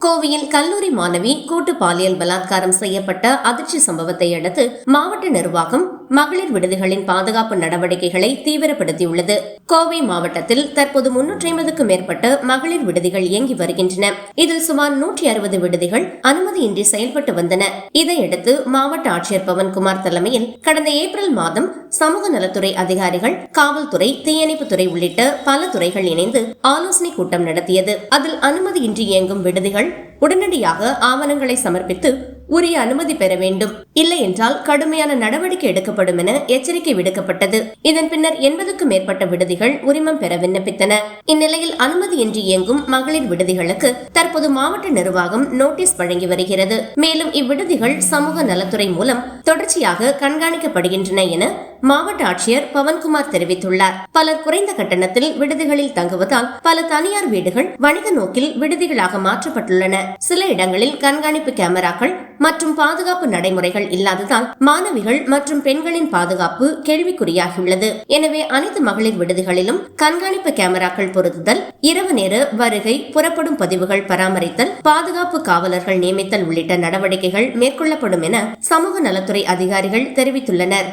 கோவையில் கல்லூரி மாணவி கூட்டு பாலியல் பலாத்காரம் செய்யப்பட்ட அதிர்ச்சி சம்பவத்தை அடுத்து மாவட்ட நிர்வாகம் மகளிர் விடுதிகளின் பாதுகாப்பு நடவடிக்கைகளை தீவிரப்படுத்தியுள்ளது. கோவை மாவட்டத்தில் தற்போது 350க்கும் மேற்பட்ட மகளிர் விடுதிகள் இயங்கி வருகின்றன. இதில் சுமார் 160 விடுதிகள் அனுமதியின்றி செயல்பட்டு வந்தன. இதையடுத்து மாவட்ட ஆட்சியர் பவன்குமார் தலைமையில் கடந்த ஏப்ரல் மாதம் சமூக நலத்துறை அதிகாரிகள், காவல்துறை, தீயணைப்புத்துறை உள்ளிட்ட பல துறைகள் இணைந்து ஆலோசனை கூட்டம் நடத்தியது. அதில் அனுமதியின்றி இயங்கும் விடுதிகள் உடனடியாக ஆவணங்களை சமர்ப்பித்து உரிய அனுமதி பெற வேண்டும், இல்லை என்றால் கடுமையான நடவடிக்கை எடுக்கப்படும் என எச்சரிக்கை விடுக்கப்பட்டது. இதன் பின்னர் 80க்கும் மேற்பட்ட விடுதிகள் உரிமம் பெற விண்ணப்பித்தன. இந்நிலையில் அனுமதியின்றி இயங்கும் மகளிர் விடுதிகளுக்கு தற்போது மாவட்ட நிர்வாகம் நோட்டீஸ் வழங்கி வருகிறது. மேலும் இவ்விடுதிகள் சமூக நலத்துறை மூலம் தொடர்ச்சியாக கண்காணிக்கப்படுகின்றன என மாவட்ட ஆட்சியர் பவன்குமார் தெரிவித்துள்ளார். பலர் குறைந்த கட்டணத்தில் விடுதிகளில் தங்குவதால் பல தனியார் வீடுகள் வணிக நோக்கில் விடுதிகளாக மாற்றப்பட்டுள்ளன. சில இடங்களில் கண்காணிப்பு கேமராக்கள் மற்றும் பாதுகாப்பு நடைமுறைகள் இல்லாததால் மாணவிகள் மற்றும் பெண்களின் பாதுகாப்பு கேள்விக்குறியாகியுள்ளது. எனவே அனைத்து மகளிர் விடுதிகளிலும் கண்காணிப்பு கேமராக்கள் பொருத்துதல், இரவு நேர வருகை புறப்படும் பதிவுகள் பராமரித்தல், பாதுகாப்பு காவலர்கள் நியமித்தல் உள்ளிட்ட நடவடிக்கைகள் மேற்கொள்ளப்படும் என சமூக நலத்துறை அதிகாரிகள் தெரிவித்துள்ளனர்.